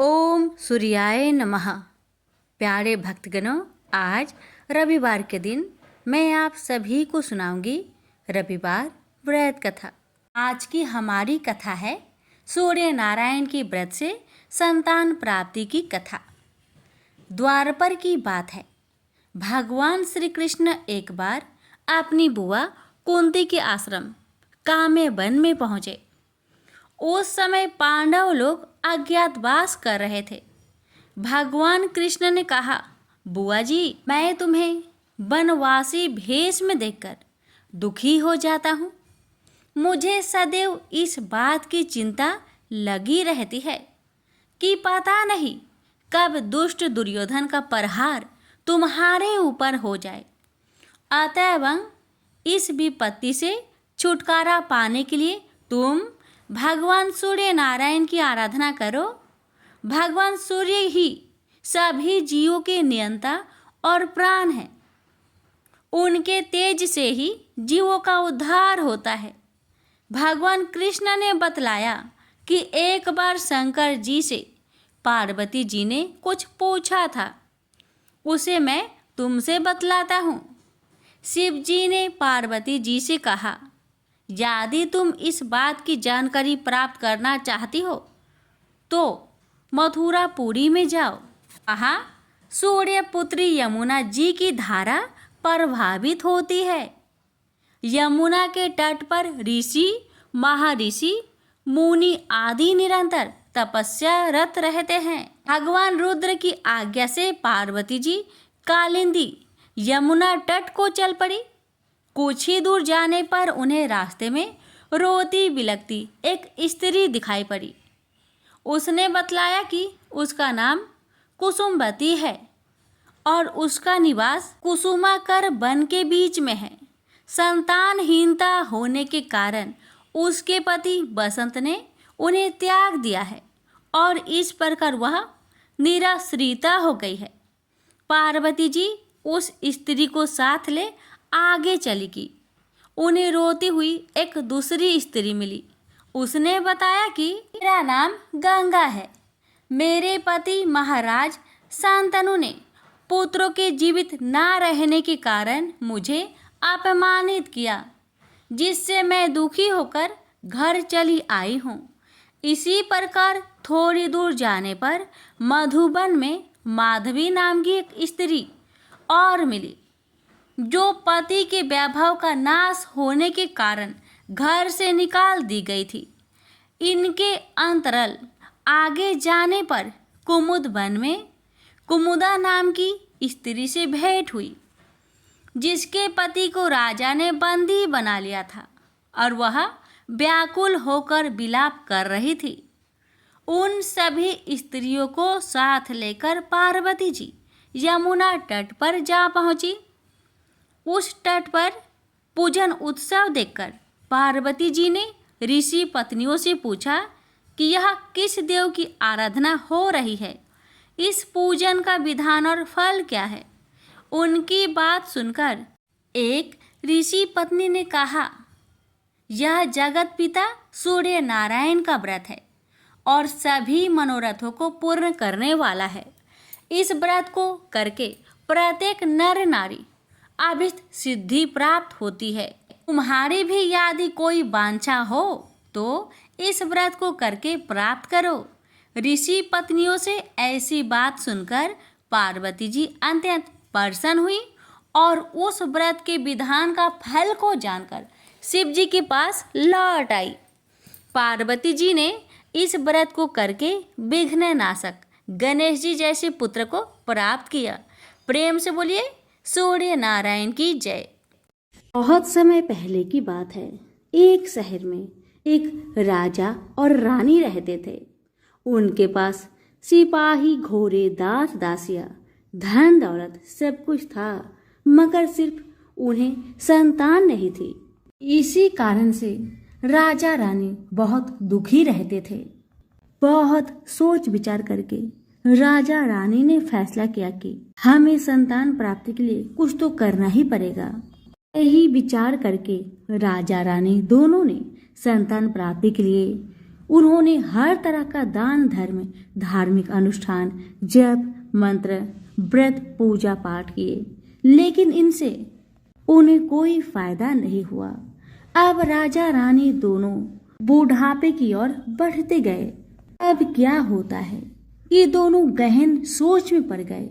ओम सूर्याय नमः। प्यारे भक्तगणों, आज रविवार के दिन मैं आप सभी को सुनाऊंगी रविवार व्रत कथा। आज की हमारी कथा है सूर्य नारायण की व्रत से संतान प्राप्ति की कथा। द्वारपर की बात है। भगवान श्री कृष्ण एक बार अपनी बुआ कुंती के आश्रम काम्य वन में पहुँचे। उस समय पांडव लोग अज्ञातवास कर रहे थे। भगवान कृष्ण ने कहा, बुआ जी, मैं तुम्हें वनवासी भेष में देखकर दुखी हो जाता हूँ। मुझे सदैव इस बात की चिंता लगी रहती है कि पता नहीं कब दुष्ट दुर्योधन का प्रहार तुम्हारे ऊपर हो जाए। अतएव इस विपत्ति से छुटकारा पाने के लिए तुम भगवान सूर्य नारायण की आराधना करो। भगवान सूर्य ही सभी जीवों के नियंता और प्राण हैं। उनके तेज से ही जीवों का उद्धार होता है। भगवान कृष्ण ने बतलाया कि एक बार शंकर जी से पार्वती जी ने कुछ पूछा था, उसे मैं तुमसे बतलाता हूँ। शिव जी ने पार्वती जी से कहा, यदि तुम इस बात की जानकारी प्राप्त करना चाहती हो तो मथुरापुरी में जाओ। वहाँ सूर्य पुत्री यमुना जी की धारा प्रभावित होती है। यमुना के तट पर ऋषि, महर्षि, मुनि आदि निरंतर तपस्यारत रहते हैं। भगवान रुद्र की आज्ञा से पार्वती जी कालिंदी यमुना तट को चल पड़ी। कुछ ही दूर जाने पर उन्हें रास्ते में रोती बिलखती एक स्त्री दिखाई पड़ी। उसने बतलाया कि उसका नाम कुसुमवती है और उसका निवास कुसुमाकर वन के बीच में है। संतानहीनता होने के कारण उसके पति बसंत ने उन्हें त्याग दिया है और इस प्रकार वह निराश्रिता हो गई है। पार्वती जी उस स्त्री को साथ ले आगे चली गई। उन्हें रोती हुई एक दूसरी स्त्री मिली। उसने बताया कि मेरा नाम गंगा है। मेरे पति महाराज शांतनु ने पुत्रों के जीवित ना रहने के कारण मुझे अपमानित किया, जिससे मैं दुखी होकर घर चली आई हूँ। इसी प्रकार थोड़ी दूर जाने पर मधुबन में माधवी नाम की एक स्त्री और मिली, जो पति के वैभव का नाश होने के कारण घर से निकाल दी गई थी। इनके अंतरल आगे जाने पर कुमुद वन में कुमुदा नाम की स्त्री से भेंट हुई, जिसके पति को राजा ने बंदी बना लिया था और वह व्याकुल होकर विलाप कर रही थी। उन सभी स्त्रियों को साथ लेकर पार्वती जी यमुना तट पर जा पहुंची। उस तट पर पूजन उत्सव देखकर पार्वती जी ने ऋषि पत्नियों से पूछा कि यह किस देव की आराधना हो रही है, इस पूजन का विधान और फल क्या है। उनकी बात सुनकर एक ऋषि पत्नी ने कहा, यह जगत पिता सूर्य नारायण का व्रत है और सभी मनोरथों को पूर्ण करने वाला है। इस व्रत को करके प्रत्येक नर नारी अभिष्ट सिद्धि प्राप्त होती है। तुम्हारी भी यदि कोई वांछा हो तो इस व्रत को करके प्राप्त करो। ऋषि पत्नियों से ऐसी बात सुनकर पार्वती जी अत्यंत प्रसन्न हुई और उस व्रत के विधान का फल को जानकर शिव जी के पास लौट आई। पार्वती जी ने इस व्रत को करके विघ्ननाशक गणेश जी जैसे पुत्र को प्राप्त किया। प्रेम से बोलिए सूर्य नारायण की जय। बहुत समय पहले की बात है। एक शहर में एक राजा और रानी रहते थे। उनके पास सिपाही, घोड़े, दास दासियां, धन दौलत सब कुछ था, मगर सिर्फ उन्हें संतान नहीं थी। इसी कारण से राजा रानी बहुत दुखी रहते थे। बहुत सोच विचार करके राजा रानी ने फैसला किया कि हमें संतान प्राप्ति के लिए कुछ तो करना ही पड़ेगा। यही विचार करके राजा रानी दोनों ने संतान प्राप्ति के लिए उन्होंने हर तरह का दान धर्म, धार्मिक अनुष्ठान, जप मंत्र, व्रत, पूजा पाठ किए, लेकिन इनसे उन्हें कोई फायदा नहीं हुआ। अब राजा रानी दोनों बुढ़ापे की ओर बढ़ते गए। अब क्या होता है, ये दोनों गहन सोच में पड़ गए।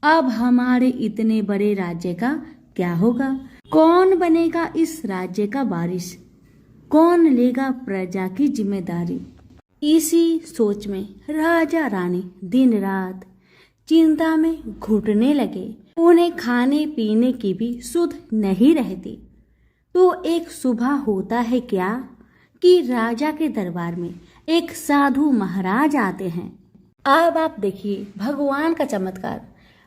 अब हमारे इतने बड़े राज्य का क्या होगा? कौन बनेगा इस राज्य का वारिस? कौन लेगा प्रजा की जिम्मेदारी? इसी सोच में राजा रानी दिन रात चिंता में घुटने लगे। उन्हें खाने पीने की भी सुध नहीं रहती। तो एक सुबह होता है क्या कि राजा के दरबार में एक साधु महाराज आते हैं। अब आप देखिए भगवान का चमत्कार।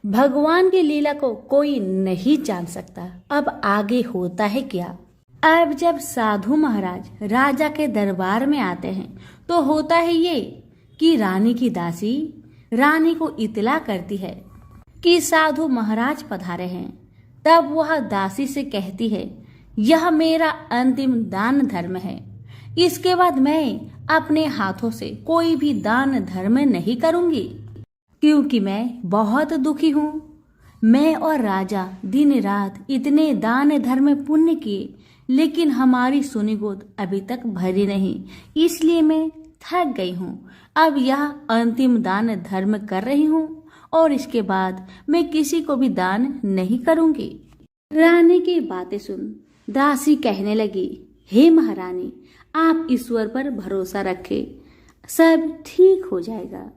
भगवान की लीला को कोई नहीं जान सकता। अब आगे होता है क्या? अब जब साधु महाराज राजा के दरबार में आते हैं तो होता है ये कि रानी की दासी रानी को इतला करती है कि साधु महाराज पधारे हैं। तब वह दासी से कहती है, यह मेरा अंतिम दान धर्म है। इसके बाद मैं अपने हाथों से कोई भी दान धर्म नहीं करूंगी, क्योंकि मैं बहुत दुखी हूँ। मैं और राजा दिन रात इतने दान धर्म पुण्य किए, लेकिन हमारी सुनी गोद अभी तक भरी नहीं, इसलिए मैं थक गई हूँ। अब यह अंतिम दान धर्म कर रही हूँ और इसके बाद मैं किसी को भी दान नहीं करूंगी। रानी की बातें सुन दासी कहने लगी, हे महारानी, आप ईश्वर पर भरोसा रखें, सब ठीक हो जाएगा।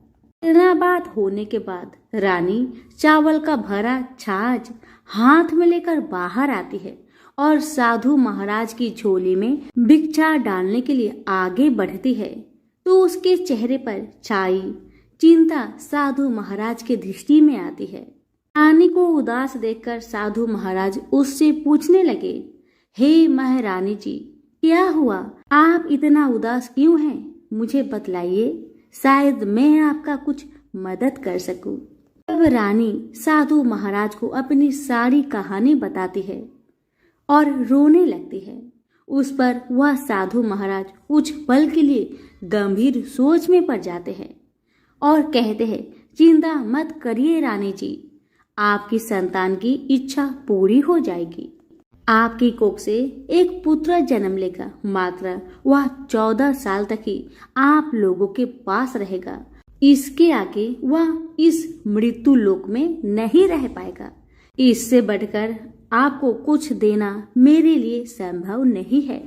इतना बात होने के बाद रानी चावल का भरा छाछ हाथ में लेकर बाहर आती है और साधु महाराज की झोली में भिक्षा डालने के लिए आगे बढ़ती है। तो उसके चेहरे पर छाई चिंता साधु महाराज के दृष्टि में आती है। रानी को उदास देखकर साधु महाराज उससे पूछने लगे, हे महारानी जी, क्या हुआ? आप इतना उदास क्यों हैं? मुझे बतलाइए, शायद मैं आपका कुछ मदद कर सकूं। अब रानी साधु महाराज को अपनी सारी कहानी बताती है और रोने लगती है। उस पर वह साधु महाराज कुछ पल के लिए गंभीर सोच में पड़ जाते हैं और कहते हैं, चिंता मत करिए रानी जी, आपकी संतान की इच्छा पूरी हो जाएगी। आपकी कोख से एक पुत्र जन्म लेगा, मात्र वह 14 साल तक ही आप लोगों के पास रहेगा। इसके आगे वह इस मृत्यु लोक में नहीं रह पाएगा। इससे बढ़कर आपको कुछ देना मेरे लिए संभव नहीं है।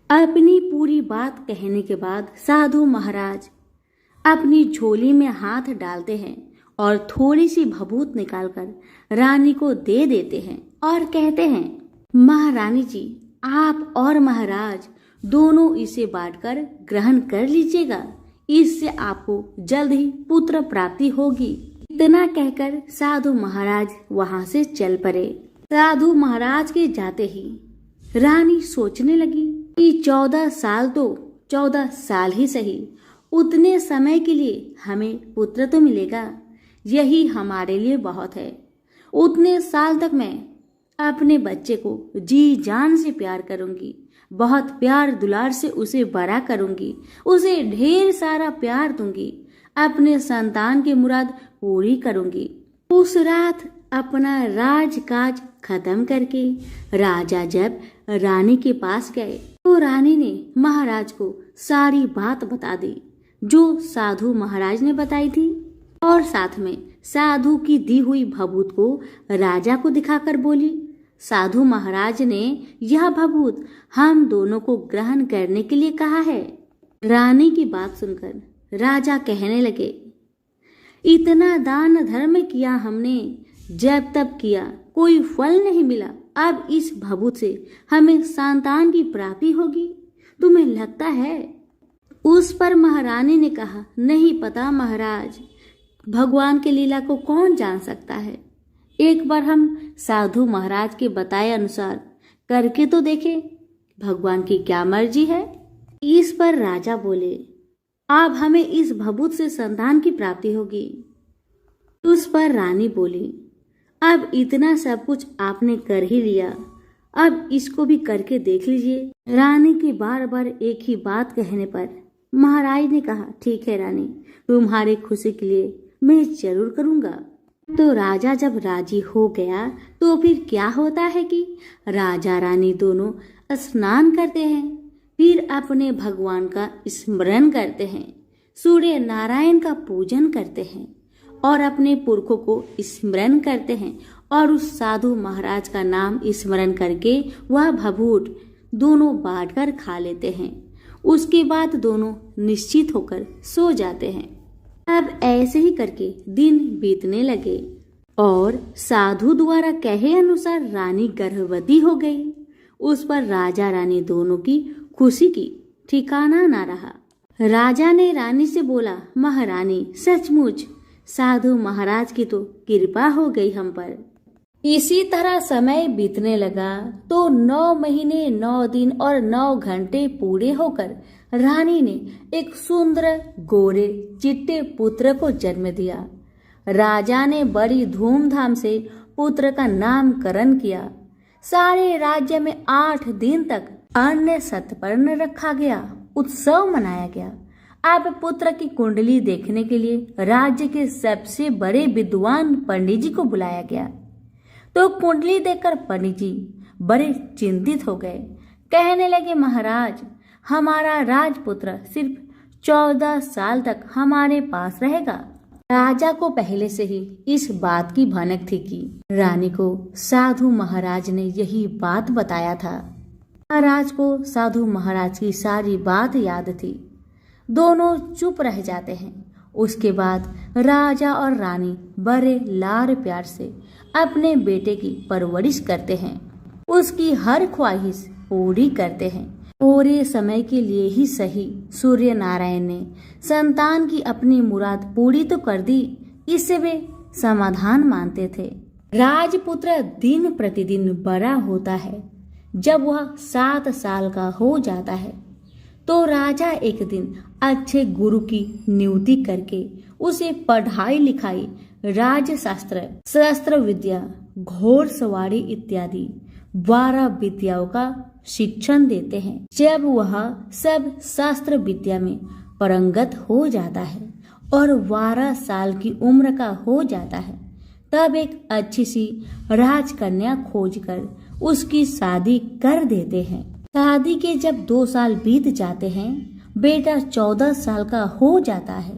अपनी पूरी बात कहने के बाद साधु महाराज अपनी झोली में हाथ डालते हैं और थोड़ी सी भभूत निकालकर रानी को दे देते हैं और कहते हैं, महारानी जी, आप और महाराज दोनों इसे बांटकर ग्रहण कर लीजिएगा, इससे आपको जल्द ही पुत्र प्राप्ति होगी। इतना कहकर साधु महाराज वहां से चल पड़े। साधु महाराज के जाते ही रानी सोचने लगी कि 14 साल तो 14 साल ही सही, उतने समय के लिए हमें पुत्र तो मिलेगा, यही हमारे लिए बहुत है। उतने साल तक मैं अपने बच्चे को जी जान से प्यार करूंगी, बहुत प्यार दुलार से उसे बड़ा करूंगी, उसे ढेर सारा प्यार दूंगी, अपने संतान की मुराद पूरी करूंगी। उस रात अपना राजकाज खत्म करके राजा जब रानी के पास गए तो रानी ने महाराज को सारी बात बता दी जो साधु महाराज ने बताई थी, और साथ में साधु की दी हुई भभूत को राजा को दिखाकर बोली, साधु महाराज ने यह भभूत हम दोनों को ग्रहण करने के लिए कहा है। रानी की बात सुनकर राजा कहने लगे, इतना दान धर्म किया हमने, जब तब किया, कोई फल नहीं मिला, अब इस भभूत से हमें संतान की प्राप्ति होगी, तुम्हें लगता है? उस पर महारानी ने कहा, नहीं पता महाराज, भगवान की लीला को कौन जान सकता है, एक बार हम साधु महाराज के बताए अनुसार करके तो देखें, भगवान की क्या मर्जी है। इस पर राजा बोले, अब हमें इस भभूत से संतान की प्राप्ति होगी। उस पर रानी बोली, अब इतना सब कुछ आपने कर ही लिया, अब इसको भी करके देख लीजिए। रानी की बार बार एक ही बात कहने पर महाराज ने कहा, ठीक है रानी, तुम्हारी खुशी के लिए मैं जरूर करूंगा। तो राजा जब राजी हो गया तो फिर क्या होता है कि राजा रानी दोनों स्नान करते हैं, फिर अपने भगवान का स्मरण करते हैं, सूर्य नारायण का पूजन करते हैं और अपने पुरखों को स्मरण करते हैं और उस साधु महाराज का नाम स्मरण करके वह भभूत दोनों बांटकर खा लेते हैं। उसके बाद दोनों निश्चित होकर सो जाते हैं। अब ऐसे ही करके दिन बीतने लगे और साधु द्वारा कहे अनुसार रानी गर्भवती हो गई। उस पर राजा रानी दोनों की खुशी की ठिकाना ना रहा। राजा ने रानी से बोला, महारानी, सचमुच साधु महाराज की तो कृपा हो गई हम पर। इसी तरह समय बीतने लगा तो 9 महीने 9 दिन और 9 घंटे पूरे होकर रानी ने एक सुंदर गोरे चिट्टे पुत्र को जन्म दिया। राजा ने बड़ी धूमधाम से पुत्र का नामकरण किया। सारे राज्य में 8 दिन तक अन्न सतपर्ण रखा गया, उत्सव मनाया गया। अब पुत्र की कुंडली देखने के लिए राज्य के सबसे बड़े विद्वान पंडित जी को बुलाया गया। तो कुंडली देखकर पंडित जी बड़े चिंतित हो गए। कहने लगे, महाराज, हमारा राजपुत्र सिर्फ 14 साल तक हमारे पास रहेगा। राजा को पहले से ही इस बात की भनक थी कि रानी को साधु महाराज ने यही बात बताया था। महाराज को साधु महाराज की सारी बात याद थी। दोनों चुप रह जाते हैं। उसके बाद राजा और रानी बड़े लाड़ प्यार से अपने बेटे की परवरिश करते हैं, उसकी हर ख्वाहिश पूरी करते हैं। थोड़े समय के लिए ही सही सूर्य नारायण ने संतान की अपनी मुराद पूरी तो कर दी, इससे वे समाधान मानते थे। राजपुत्र दिन प्रतिदिन बड़ा होता है। जब वह 7 साल का हो जाता है तो राजा एक दिन अच्छे गुरु की नियुक्ति करके उसे पढ़ाई लिखाई, राजशास्त्र, शस्त्र विद्या, घोड़सवारी इत्यादि 12 विद्याओं का शिक्षण देते हैं। जब वह सब शास्त्र विद्या में पारंगत हो जाता है और 12 साल की उम्र का हो जाता है, तब एक अच्छी सी राजकन्या खोजकर उसकी शादी कर देते हैं। शादी के जब 2 साल बीत जाते हैं, बेटा 14 साल का हो जाता है।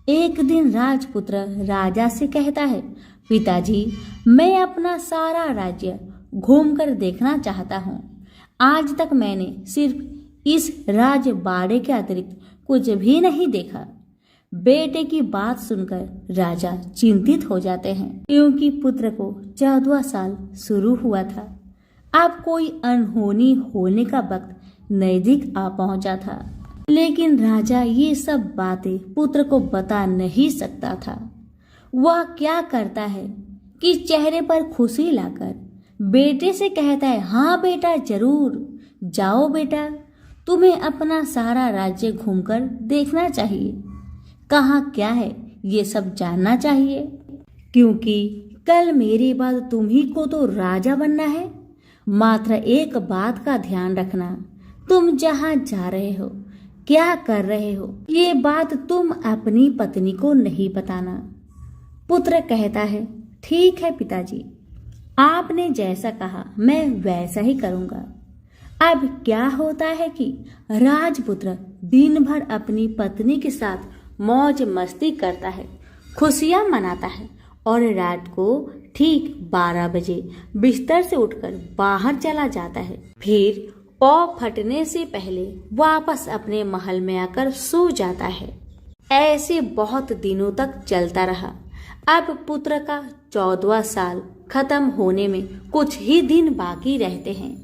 एक दिन राजपुत्र राजा से कहता है, पिताजी, मैं अपना सारा राज्य घूमकर देखना चाहता हूँ। आज तक मैंने सिर्फ इस राजबाड़े के अतिरिक्त कुछ भी नहीं देखा। बेटे की बात सुनकर राजा चिंतित हो जाते हैं, क्योंकि पुत्र को 14वां साल शुरू हुआ था। अब कोई अनहोनी होने का वक्त नजदीक आ पहुंचा था, लेकिन राजा ये सब बातें पुत्र को बता नहीं सकता था। वह क्या करता है कि चेहरे पर खुशी लाकर बेटे से कहता है, हाँ बेटा, जरूर जाओ बेटा, तुम्हें अपना सारा राज्य घूमकर देखना चाहिए। कहाँ क्या है ये सब जानना चाहिए, क्योंकि कल मेरे बाद तुम्ही को तो राजा बनना है। मात्र एक बात का ध्यान रखना, तुम जहाँ जा रहे हो, क्या कर रहे हो, ये बात तुम अपनी पत्नी को नहीं बताना। पुत्र कहता है, ठीक है पिताजी, आपने जैसा कहा मैं वैसा ही करूँगा। अब क्या होता है कि राजपुत्र दिन भर अपनी पत्नी के साथ मौज मस्ती करता है, खुशियाँ मनाता है और रात को ठीक 12 बजे बिस्तर से उठकर बाहर चला जाता है। फिर पौ फटने से पहले वापस अपने महल में आकर सो जाता है। ऐसे बहुत दिनों तक चलता रहा। अब पुत्र का 14वां साल खत्म होने में कुछ ही दिन बाकी रहते हैं।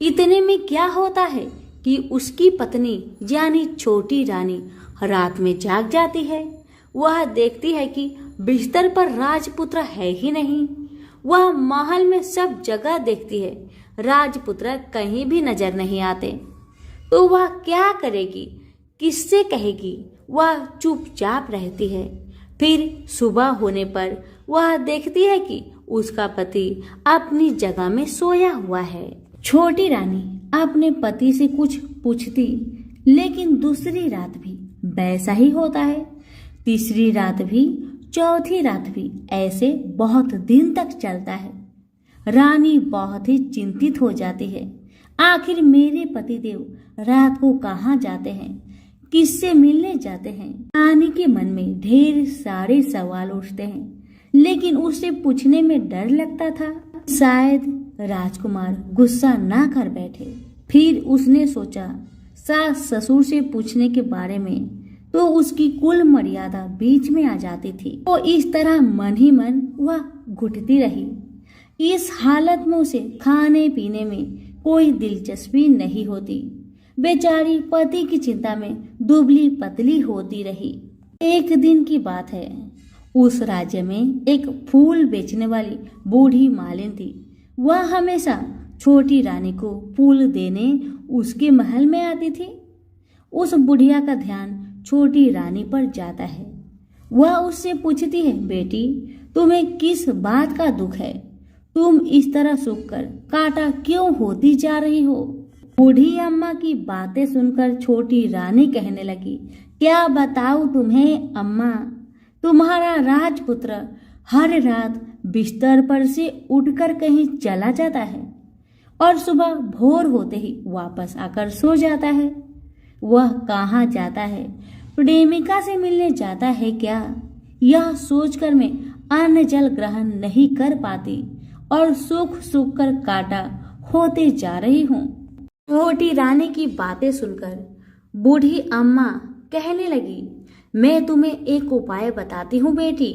इतने में क्या होता है कि उसकी पत्नी यानी छोटी रानी रात में जाग जाती है। वह देखती है कि बिस्तर पर राजपुत्र है ही नहीं। वह महल में सब जगह देखती है, राजपुत्र कहीं भी नजर नहीं आते। तो वह क्या करेगी, किससे कहेगी? वह चुपचाप रहती है। फिर सुबह होने पर वह देखती है कि उसका पति अपनी जगह में सोया हुआ है। छोटी रानी अपने पति से कुछ पूछती, लेकिन दूसरी रात भी वैसा ही होता है, तीसरी रात भी, चौथी रात भी, ऐसे बहुत दिन तक चलता है। रानी बहुत ही चिंतित हो जाती है। आखिर मेरे पतिदेव रात को कहाँ जाते हैं, किससे मिलने जाते हैं? रानी के मन में ढेर सारे सवाल उठते हैं, लेकिन उसे पूछने में डर लगता था, शायद राजकुमार गुस्सा ना कर बैठे। फिर उसने सोचा सास ससुर से पूछने के बारे में तो उसकी कुल मर्यादा बीच में आ जाती थी। तो इस तरह मन ही मन वह घुटती रही। इस हालत में उसे खाने पीने में कोई दिलचस्पी नहीं होती। बेचारी पति की चिंता में दुबली पतली होती रही। एक दिन की बात है, उस राज्य में एक फूल बेचने वाली बूढ़ी मालिन थी। वह हमेशा छोटी रानी को फूल देने उसके महल में आती थी। उस बुढ़िया का ध्यान छोटी रानी पर जाता है। वह उससे पूछती है, बेटी तुम्हें किस बात का दुख है? तुम इस तरह सूख कर काटा क्यों होती जा रही हो? बूढ़ी अम्मा की बातें सुनकर छोटी रानी कहने लगी, क्या बताऊं तुम्हें अम्मा, तुम्हारा राजपुत्र हर रात बिस्तर पर से उठकर कहीं चला जाता है और सुबह भोर होते ही वापस आकर सो जाता है। वह कहाँ जाता है? प्रेमिका से मिलने जाता है क्या? यह सोचकर मैं अन्न जल ग्रहण नहीं कर पाती और सूख सूख कर काटा होते जा रही हूँ। छोटी रानी की बातें सुनकर बूढ़ी अम्मा कहने लगी, मैं तुम्हें एक उपाय बताती हूँ बेटी,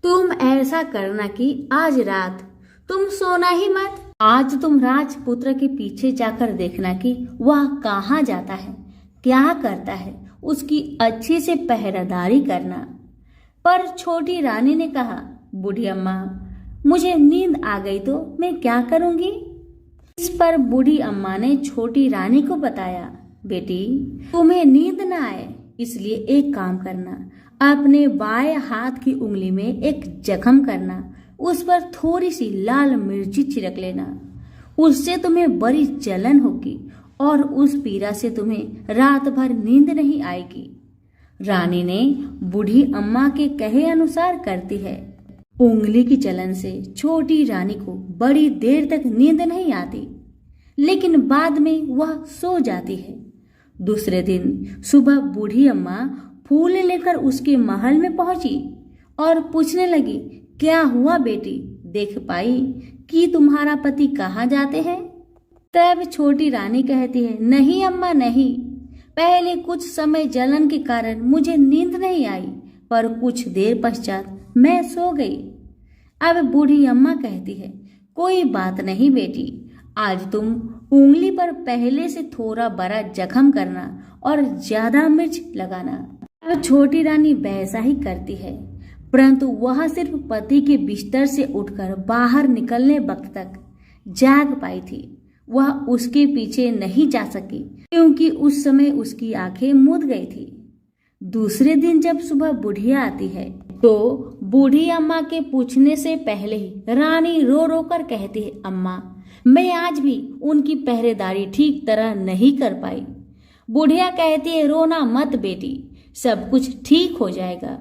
तुम ऐसा करना कि आज रात तुम सोना ही मत। आज तुम राजपुत्र के पीछे जाकर देखना कि वह कहाँ जाता है, क्या करता है, उसकी अच्छी से पहरेदारी करना। पर छोटी रानी ने कहा, बूढ़ी अम्मा मुझे नींद आ गई तो मैं क्या करूंगी? इस पर बूढ़ी अम्मा ने छोटी रानी को बताया, बेटी तुम्हें नींद न आए इसलिए एक काम करना, अपने बाएं हाथ की उंगली में एक जख्म करना, उस पर थोड़ी सी लाल मिर्ची छिड़क लेना। उससे तुम्हें बड़ी जलन होगी और उस पीड़ा से तुम्हें रात भर नींद नहीं आएगी। रानी ने बूढ़ी अम्मा के कहे अनुसार करती है। उंगली की जलन से छोटी रानी को बड़ी देर तक नींद नहीं आती, लेकिन बाद में वह सो जाती है। दूसरे दिन सुबह बूढ़ी अम्मा फूल लेकर उसके महल में पहुंची और पूछने लगी, क्या हुआ बेटी, देख पाई कि तुम्हारा पति कहाँ जाते हैं? तब छोटी रानी कहती है, नहीं अम्मा नहीं, पहले कुछ समय जलन के कारण मुझे नींद नहीं आई, पर कुछ देर पश्चात मैं सो गई। अब बूढ़ी अम्मा कहती है, कोई बात नहीं बेटी, आज तुम उंगली पर पहले से थोड़ा बड़ा जख्म करना और ज्यादा मिर्च लगाना। अब छोटी रानी वैसा ही करती है, परंतु वह सिर्फ पति के बिस्तर से उठकर बाहर निकलने वक्त तक जाग पाई थी। वह उसके पीछे नहीं जा सकी क्योंकि उस समय उसकी आंखें मूंद गई थी। दूसरे दिन जब सुबह बुढ़िया आती है तो बूढ़ी अम्मा के पूछने से पहले ही रानी रो रो कर कहती है, अम्मा मैं आज भी उनकी पहरेदारी ठीक तरह नहीं कर पाई। बुढ़िया कहती है, रोना मत बेटी, सब कुछ ठीक हो जाएगा।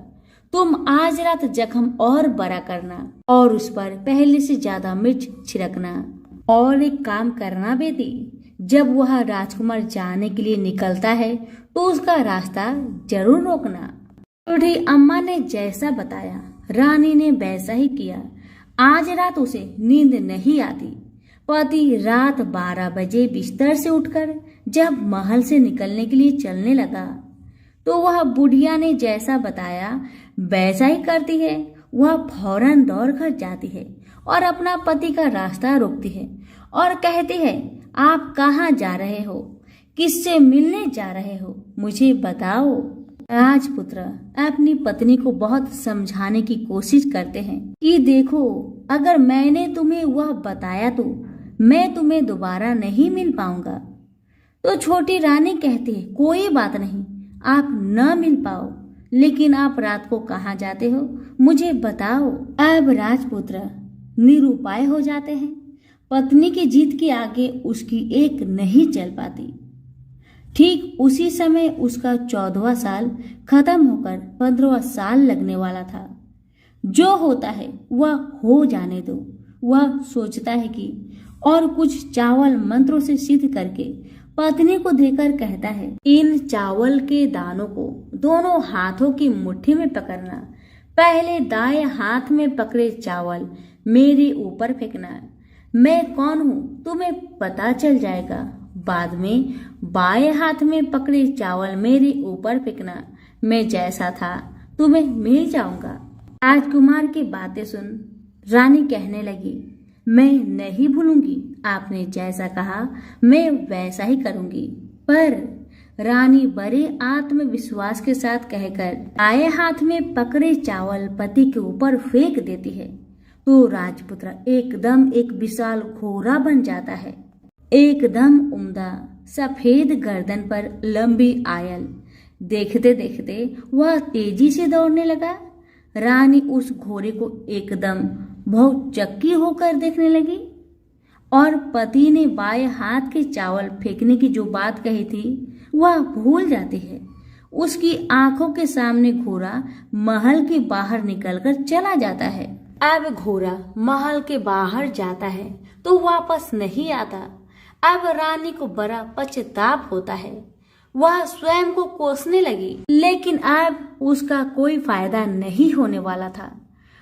तुम आज रात जख्म और बड़ा करना और उस पर पहले से ज्यादा मिर्च छिड़कना। और एक काम करना बेटी, जब वह राजकुमार जाने के लिए निकलता है तो उसका रास्ता जरूर रोकना। बूढ़ी अम्मा ने जैसा बताया रानी ने वैसा ही किया। आज रात उसे नींद नहीं आती। पति रात 12 बजे बिस्तर से उठकर जब महल से निकलने के लिए चलने लगा तो वह बुढ़िया ने जैसा बताया वैसा ही करती है। वह फौरन दौड़ कर जाती है और अपना पति का रास्ता रोकती है और कहती है, आप कहाँ जा रहे हो, किससे मिलने जा रहे हो, मुझे बताओ। राजपुत्र अपनी पत्नी को बहुत समझाने की कोशिश करते हैं कि देखो, अगर मैंने तुम्हें वह बताया तो मैं तुम्हें दोबारा नहीं मिल पाऊंगा। तो छोटी रानी कहती है, कोई बात नहीं, आप न मिल पाओ, लेकिन आप रात को कहाँ जाते हो मुझे बताओ। अब राजपुत्र निरुपाय हो जाते हैं। पत्नी की जीत के आगे उसकी एक नहीं चल पाती। ठीक उसी समय उसका 14वां साल खत्म होकर 15वां साल लगने वाला था। जो होता है वह हो जाने दो, वह सोचता है कि, और कुछ चावल मंत्रों से सिद्ध करके पत्नी को देकर कहता है, इन चावल के दानों को दोनों हाथों की मुट्ठी में पकड़ना। पहले दाएं हाथ में पकड़े चावल मेरे ऊपर फेंकना। मैं कौन हूँ तुम्हें पता चल जाएगा। बाद में बाएं हाथ में पकड़े चावल मेरे ऊपर फेंकना। मैं जैसा था तुम्हें मिल जाऊंगा। राजकुमार की बातें सुन रानी कहने लगी, मैं नहीं भूलूंगी, आपने जैसा कहा मैं वैसा ही करूंगी। पर रानी बड़े आत्मविश्वास के साथ कहकर दाएं हाथ में पकड़े चावल पति के ऊपर फेंक देती है तो राजपुत्र एकदम एक विशाल घोड़ा बन जाता है। एकदम उम्दा सफेद गर्दन पर लंबी आयल। देखते देखते वह तेजी से दौड़ने लगा। रानी उस घोड़े को एकदम बहुचक्की होकर देखने लगी और पति ने बाएं हाथ के चावल फेंकने की जो बात कही थी वह भूल जाती है। उसकी आंखों के सामने घोड़ा महल के बाहर निकलकर चला जाता है। अब घोड़ा महल के बाहर जाता है तो वापस नहीं आता। अब रानी को बड़ा पश्चाताप होता है। वह स्वयं को कोसने लगी, लेकिन अब उसका कोई फायदा नहीं होने वाला था।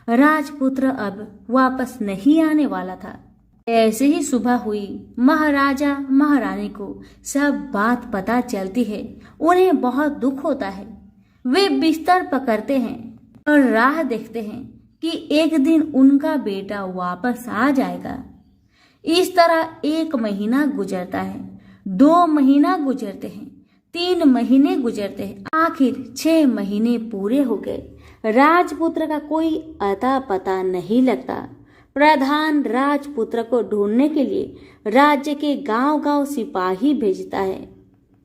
राजपुत्र अब वापस नहीं आने वाला था। ऐसे ही सुबह हुई। महाराजा महारानी को सब बात पता चलती है। उन्हें बहुत दुख होता है। वे बिस्तर पकड़ते हैं और राह देखते हैं कि एक दिन उनका बेटा वापस आ जाएगा। इस तरह 1 महीना गुजरता है, 2 महीना गुजरते हैं, 3 महीने गुजरते हैं, आखिर 6 महीने पूरे हो गए। राजपुत्र का कोई अता पता नहीं लगता। प्रधान राजपुत्र को ढूंढने के लिए राज्य के गांव-गांव सिपाही भेजता है,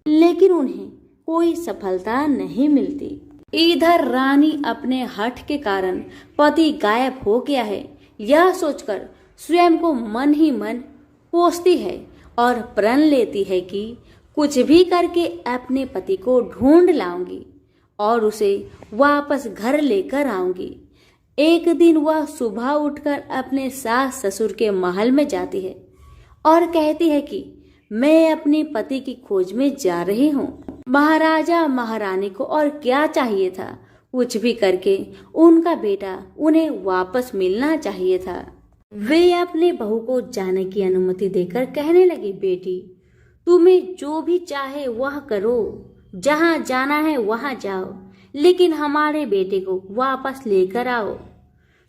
लेकिन उन्हें कोई सफलता नहीं मिलती। इधर रानी अपने हठ के कारण पति गायब हो गया है यह सोचकर स्वयं को मन ही मन कोसती है और प्रण लेती है कि कुछ भी करके अपने पति को ढूंढ लाऊंगी और उसे वापस घर लेकर आऊंगी। एक दिन वह सुबह उठकर अपने सास ससुर के महल में जाती है और कहती है कि मैं अपने पति की खोज में जा रही हूँ। महाराजा महारानी को और क्या चाहिए था, कुछ भी करके उनका बेटा उन्हें वापस मिलना चाहिए था। वे अपने बहू को जाने की अनुमति देकर कहने लगी, बेटी तुम्हें जो भी चाहे वह करो, जहाँ जाना है वहाँ जाओ, लेकिन हमारे बेटे को वापस लेकर आओ।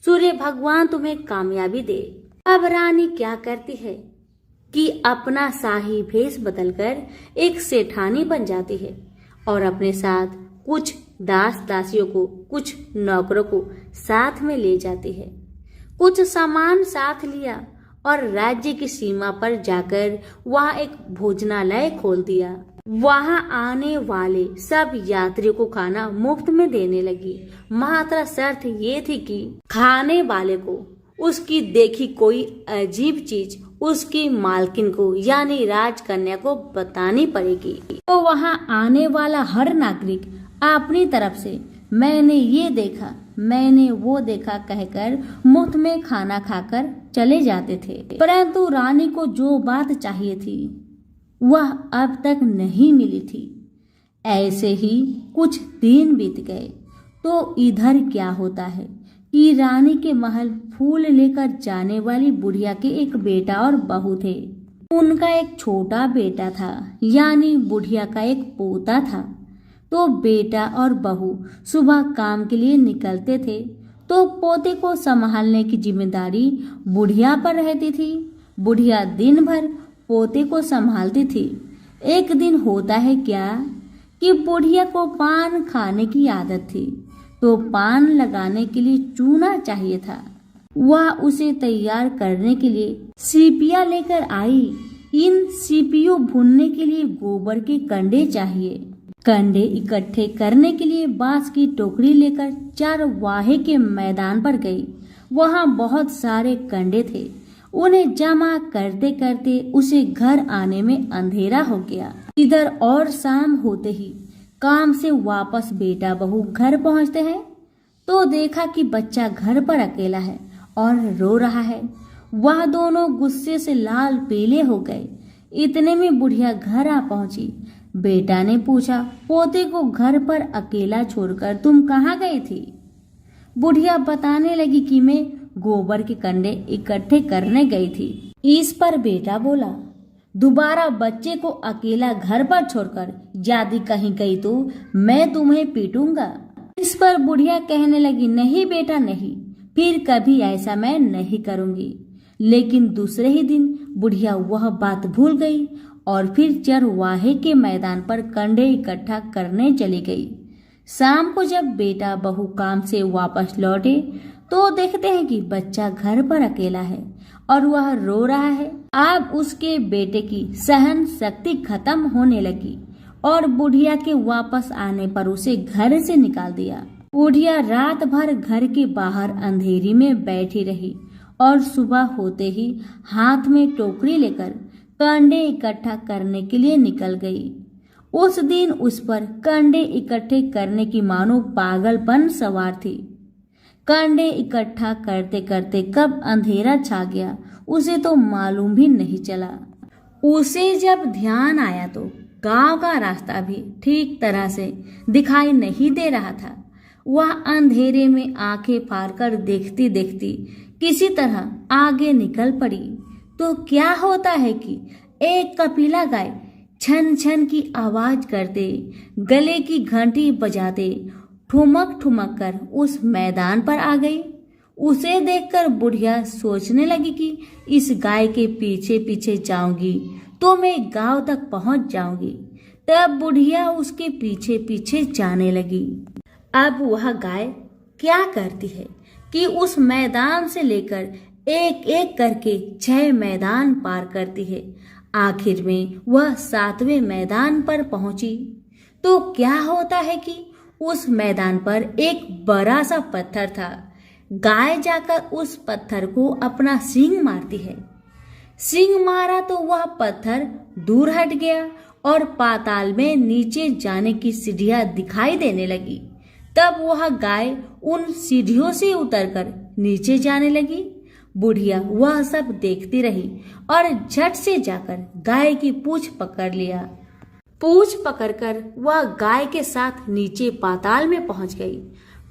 सूर्य भगवान तुम्हें कामयाबी दे। अब रानी क्या करती है कि अपना शाही भेष बदलकर एक सेठानी बन जाती है और अपने साथ कुछ दास दासियों को, कुछ नौकरों को साथ में ले जाती है। कुछ सामान साथ लिया और राज्य की सीमा पर जाकर वहां एक भोजनालय खोल दिया। वहां आने वाले सब यात्रियों को खाना मुफ्त में देने लगी। मात्र शर्त ये थी कि खाने वाले को उसकी देखी कोई अजीब चीज उसकी मालकिन को यानी राजकन्या को बतानी पड़ेगी। तो वहां आने वाला हर नागरिक अपनी तरफ से मैंने ये देखा, मैंने वो देखा कहकर मुफ्त में खाना खाकर चले जाते थे। परंतु रानी को जो बात चाहिए थी वह अब तक नहीं मिली थी। ऐसे ही कुछ दिन बीत गए तो इधर क्या होता है कि रानी के महल फूल लेकर जाने वाली बुढ़िया के एक बेटा और बहू थे। उनका एक छोटा बेटा था यानी बुढ़िया का एक पोता था। तो बेटा और बहू सुबह काम के लिए निकलते थे तो पोते को संभालने की जिम्मेदारी बुढ़िया पर रहती थी। बुढ़िया दिन भर पोते को संभालती थी। एक दिन होता है क्या कि बुढ़िया को पान खाने की आदत थी तो पान लगाने के लिए चूना चाहिए था। वह उसे तैयार करने के लिए सीपियां लेकर आई। इन सीपियों भूनने के लिए गोबर के कंडे चाहिए। कंडे इकट्ठे करने के लिए बांस की टोकरी लेकर चरवाहे के मैदान पर गई। वहां बहुत सारे कंडे थे उन्हें जमा करते करते उसे घर आने में अंधेरा हो गया। इधर और शाम होते ही काम से वापस बेटा बहू घर पहुंचते हैं तो देखा कि बच्चा घर पर अकेला है और रो रहा है। वह दोनों गुस्से से लाल पीले हो गए। इतने में बुढ़िया घर आ पहुंची। बेटा ने पूछा, पोते को घर पर अकेला छोड़कर तुम कहाँ गई थी? बुढ़िया बताने लगी कि मैं गोबर के कंडे इकट्ठे करने गई थी। इस पर बेटा बोला, दोबारा बच्चे को अकेला घर पर छोड़कर यदि कहीं गई तो मैं तुम्हें पीटूंगा। इस पर बुढ़िया कहने लगी, नहीं बेटा नहीं, फिर कभी ऐसा मैं नहीं करूंगी। लेकिन दूसरे ही दिन बुढ़िया वह बात भूल गई और फिर चरवाहे के मैदान पर कंडे इकट्ठा करने चली गई। शाम को जब बेटा बहू काम से वापस लौटे तो देखते हैं कि बच्चा घर पर अकेला है और वह रो रहा है। अब उसके बेटे की सहन शक्ति खत्म होने लगी और बुढ़िया के वापस आने पर उसे घर से निकाल दिया। बुढ़िया रात भर घर के बाहर अंधेरी में बैठी रही और सुबह होते ही हाथ में टोकरी लेकर कंडे इकट्ठा करने के लिए निकल गई। उस दिन उस पर कंडे इकट्ठे करने की मानो पागलपन सवार थी। कंडे इकट्ठा करते करते कब अंधेरा छा गया उसे तो मालूम भी नहीं चला। उसे जब ध्यान आया तो गांव का रास्ता भी ठीक तरह से दिखाई नहीं दे रहा था। वह अंधेरे में आंखें फाड़कर देखती देखती किसी तरह आगे निकल पड़ी तो क्या होता है कि एक कपिला गाय छन छन की आवाज करते, गले की घंटी बजाते ठुमक ठुमक कर उस मैदान पर आ गई। उसे देखकर बुढ़िया सोचने लगी कि इस गाय के पीछे पीछे जाऊंगी तो मैं गांव तक पहुंच जाऊंगी। तब बुढ़िया उसके पीछे पीछे जाने लगी। अब वह गाय क्या करती है कि उस मैदान से लेकर एक एक करके 6 मैदान पार करती है। आखिर में वह 7वें मैदान पर पहुंची तो क्या होता है कि उस मैदान पर एक बड़ा सा पत्थर था। गाय जाकर उस पत्थर को अपना सींग मारती है। सींग मारा तो वह पत्थर दूर हट गया और पाताल में नीचे जाने की सीढ़ियां दिखाई देने लगी। तब वह गाय उन सीढ़ियों से उतरकर नीचे जाने लगी। बुढ़िया वह सब देखती रही और झट से जाकर गाय की पूंछ पकड़ लिया। पूंछ पकड़कर वह गाय के साथ नीचे पाताल में पहुंच गई।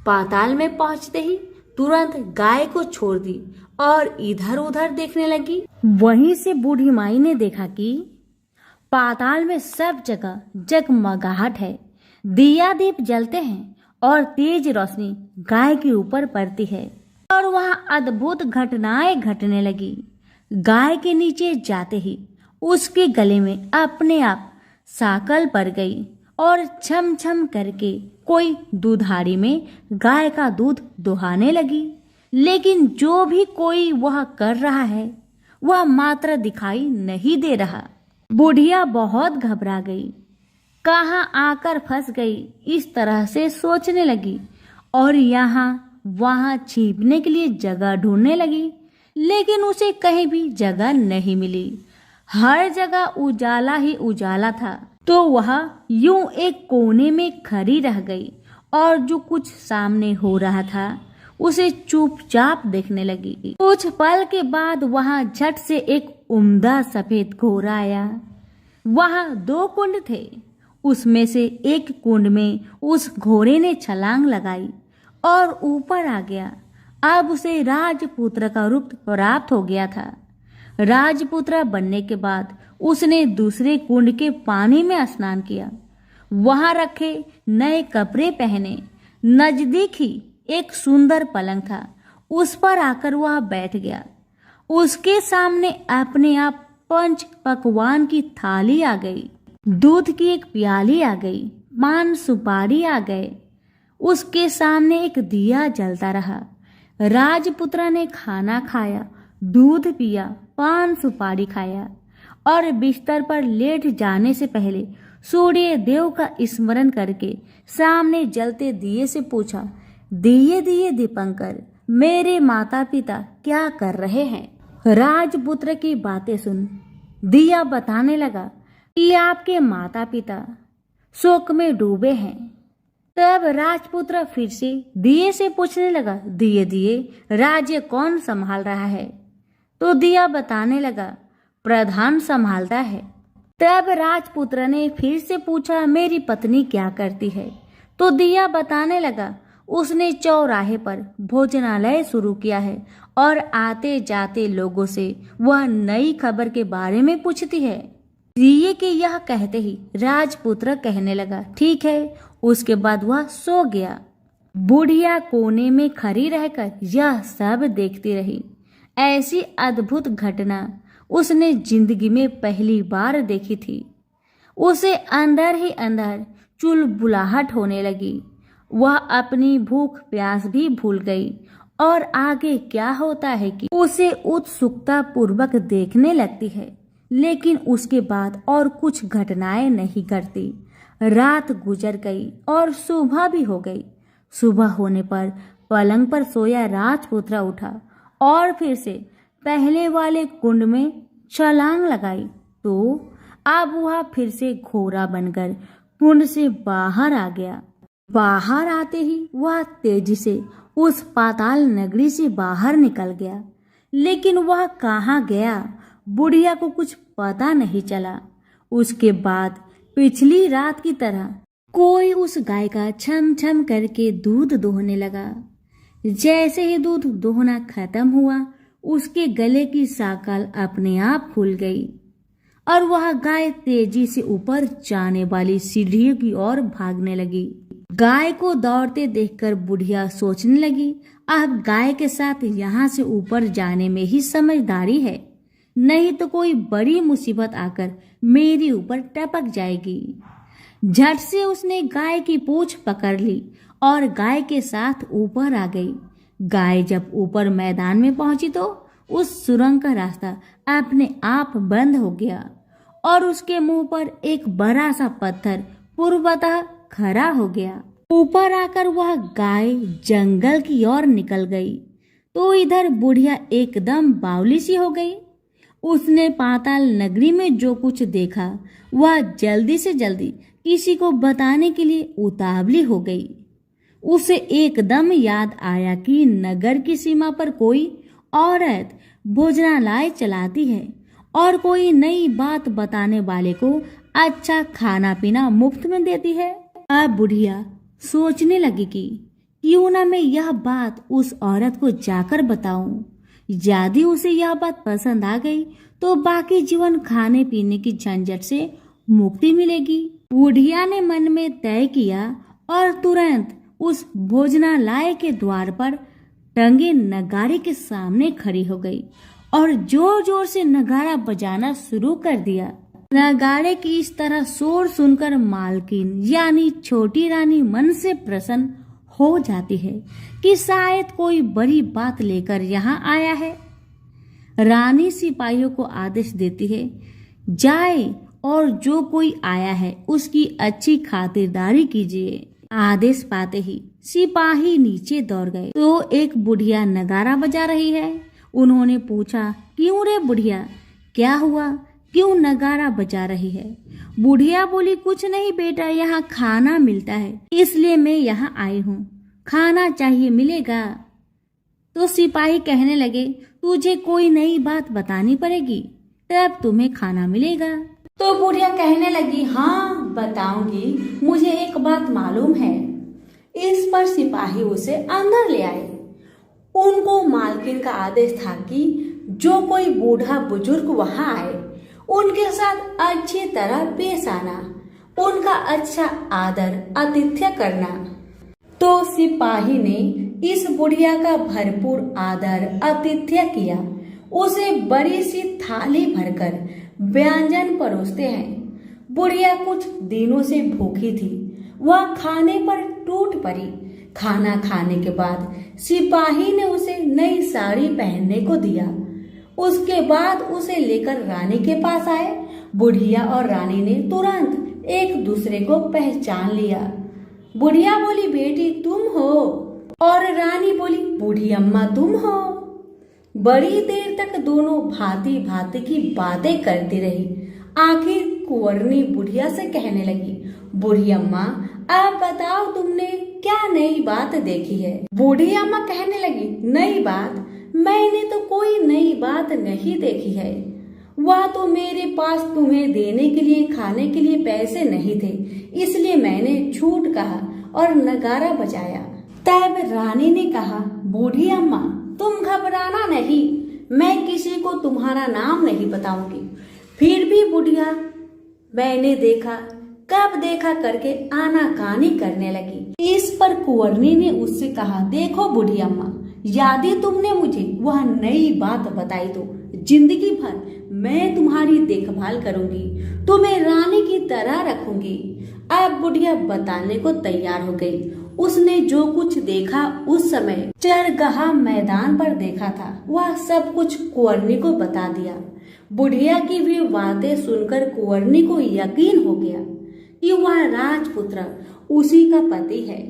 पाताल में पहुंचते ही तुरंत गाय को छोड़ दी और इधर उधर देखने लगी। वहीं से बूढ़ी माई ने देखा कि पाताल में सब जगह जगमगाहट है, दिया दीप जलते हैं और तेज रोशनी गाय के ऊपर पड़ती है और वहां अद्भुत घटनाएं घटने लगी। गाय के नीचे जाते ही उसके गले में अपने आप साकल पड़ गई और छम छम करके कोई दूधाड़ी में गाय का दूध दुहाने लगी। लेकिन जो भी कोई वह कर रहा है वह मात्र दिखाई नहीं दे रहा। बुढ़िया बहुत घबरा गई, कहाँ आकर फंस गई, इस तरह से सोचने लगी और यहाँ वहां छिपने के लिए जगह ढूंढने लगी। लेकिन उसे कहीं भी जगह नहीं मिली। हर जगह उजाला ही उजाला था। तो वह यूं एक कोने में खड़ी रह गई और जो कुछ सामने हो रहा था उसे चुपचाप देखने लगी। कुछ पल के बाद वहां झट से एक उम्दा सफेद घोड़ा आया। वहां 2 कुंड थे। उसमें से एक कुंड में उस घोड़े ने छलांग लगाई और ऊपर आ गया। अब उसे राजपुत्र का रूप प्राप्त हो गया था। राजपुत्र बनने के बाद उसने दूसरे कुंड के पानी में स्नान किया। वहां रखे नए कपड़े पहने। नजदीक ही एक सुंदर पलंग था, उस पर आकर वह बैठ गया। उसके सामने अपने आप 5 पकवान की थाली आ गई, दूध की एक प्याली आ गई, पान सुपारी आ गए। उसके सामने एक दिया जलता रहा। राजपुत्र ने खाना खाया, दूध पिया, पान सुपारी खाया और बिस्तर पर लेट जाने से पहले सूर्य देव का स्मरण करके सामने जलते दिए से पूछा, दिए दिए दीपंकर, मेरे माता पिता क्या कर रहे हैं? राजपुत्र की बातें सुन दिया बताने लगा कि आपके माता पिता शोक में डूबे हैं। तब राजपुत्र फिर से दिए से पूछने लगा, दिए दिए राज्य कौन संभाल रहा है? तो दिया बताने लगा, प्रधान संभालता है। तब राजपुत्र ने फिर से पूछा, मेरी पत्नी क्या करती है? तो दिया बताने लगा, उसने चौराहे पर भोजनालय शुरू किया है और आते जाते लोगों से वह नई खबर के बारे में पूछती है। दिए के यह कहते ही राजपुत्र कहने लगा, ठीक है। उसके बाद वह सो गया। बुढ़िया कोने में खड़ी रहकर यह सब देखती रही। ऐसी अद्भुत घटना उसने जिंदगी में पहली बार देखी थी। उसे अंदर ही अंदर चुलबुलाहट होने लगी। वह अपनी भूख प्यास भी भूल गई और आगे क्या होता है कि उसे उत्सुकता पूर्वक देखने लगती है। लेकिन उसके बाद और कुछ घटनाएं नहीं घटती। रात गुजर गई और सुबह भी हो गई। सुबह होने पर पलंग पर सोया राजपुत्र उठा और फिर से पहले वाले कुंड में छलांग लगाई। तो अब वह फिर से घोड़ा बनकर कुंड से बाहर आ गया। बाहर आते ही वह तेजी से उस पाताल नगरी से बाहर निकल गया। लेकिन वह कहाँ गया, बुढ़िया को कुछ पता नहीं चला। उसके बाद पिछली रात की तरह कोई उस गाय का छम छम करके दूध दोहने लगा। जैसे ही दूध दोहना खत्म हुआ, उसके गले की साकल अपने आप खुल गई और वह गाय तेजी से ऊपर जाने वाली सीढ़ियों की ओर भागने लगी। गाय को दौड़ते देखकर बुढ़िया सोचने लगी, अब गाय के साथ यहाँ से ऊपर जाने में ही समझदारी है, नहीं तो कोई बड़ी मुसीबत आकर मेरी ऊपर टपक जाएगी। झट से उसने गाय की पूंछ पकड़ ली और गाय के साथ ऊपर आ गई। गाय जब ऊपर मैदान में पहुंची तो उस सुरंग का रास्ता अपने आप बंद हो गया और उसके मुंह पर एक बड़ा सा पत्थर पूर्वतः खड़ा हो गया। ऊपर आकर वह गाय जंगल की ओर निकल गई तो इधर बुढ़िया एकदम बावली सी हो गई। उसने पाताल नगरी में जो कुछ देखा वह जल्दी से जल्दी किसी को बताने के लिए उतावली हो गई। उसे एकदम याद आया कि नगर की सीमा पर कोई औरत भोजनालय चलाती है और कोई नई बात बताने वाले को अच्छा खाना पीना मुफ्त में देती है। अब बुढ़िया सोचने लगी कि क्यों ना मैं यह बात उस औरत को जाकर बताऊं। यदि उसे यह बात पसंद आ गई तो बाकी जीवन खाने पीने की झंझट से मुक्ति मिलेगी। बुढ़िया ने मन में तय किया और तुरंत उस भोजनालय के द्वार पर टंगे नगारे के सामने खड़ी हो गई और जोर जोर से नगाड़ा बजाना शुरू कर दिया। नगाड़े की इस तरह शोर सुनकर मालकिन यानी छोटी रानी मन से प्रसन्न हो जाती है कि शायद कोई बड़ी बात लेकर यहाँ आया है। रानी सिपाहियों को आदेश देती है, जाए और जो कोई आया है उसकी अच्छी खातिरदारी कीजिए। आदेश पाते ही सिपाही नीचे दौड़ गए तो एक बुढ़िया नगारा बजा रही है। उन्होंने पूछा, क्यों रे बुढ़िया, क्या हुआ, क्यों नगारा बजा रही है? बुढ़िया बोली, कुछ नहीं बेटा, यहाँ खाना मिलता है इसलिए मैं यहाँ आई हूँ। खाना चाहिए, मिलेगा? तो सिपाही कहने लगे, तुझे कोई नई बात बतानी पड़ेगी तब तुम्हें खाना मिलेगा। तो बुढ़िया कहने लगी, हाँ बताऊंगी, मुझे एक बात मालूम है। इस पर सिपाही उसे अंदर ले आए। उनको मालकिन का आदेश था कि जो कोई बूढ़ा बुजुर्ग वहां आए उनके साथ अच्छी तरह पेश आना, उनका अच्छा आदर आतिथ्य करना। तो सिपाही ने इस बुढ़िया का भरपूर आदर आतिथ्य किया। उसे बड़ी सी थाली भरकर व्यंजन परोसते हैं। बुढ़िया कुछ दिनों से भूखी थी, वह खाने पर टूट पड़ी। खाना खाने के बाद सिपाही ने उसे नई साड़ी पहनने को दिया। उसके बाद उसे लेकर रानी के पास आए। बुढ़िया और रानी ने तुरंत एक दूसरे को पहचान लिया। बुढ़िया बोली, बेटी तुम हो? और रानी बोली, बूढ़ी अम्मा तुम हो? बड़ी देर तक दोनों भांति भांति की बातें करती रही। आखिर कुंवरनी बुढ़िया से कहने लगी, बूढ़ी अम्मा आप बताओ तुमने क्या नई बात देखी है। बूढ़ी अम्मा कहने लगी, नई बात? मैंने तो कोई नई बात नहीं देखी है। वह तो मेरे पास तुम्हें देने के लिए खाने के लिए पैसे नहीं थे, इसलिए मैंने झूठ कहा और नगारा बजाया। तब रानी ने कहा, बूढ़ी अम्मा तुम घबराना नहीं, मैं किसी को तुम्हारा नाम नहीं बताऊंगी। फिर भी बुढ़िया मैंने देखा कब देखा करके आनाकानी करने लगी। इस पर कुंवरनी ने उससे कहा, देखो बूढ़ी अम्मा, यदि तुमने मुझे वह नई बात बताई तो जिंदगी भर मैं तुम्हारी देखभाल करूंगी, तुम्हें रानी की तरह रखूंगी। अब बुढ़िया बताने को तैयार हो गई। उसने जो कुछ देखा उस समय चरगाह मैदान पर देखा था, वह सब कुछ कुंवरनी को बता दिया। बुढ़िया की वे बातें सुनकर कुंवरनी को यकीन हो गया कि वह राजपुत्र उसी का पति है।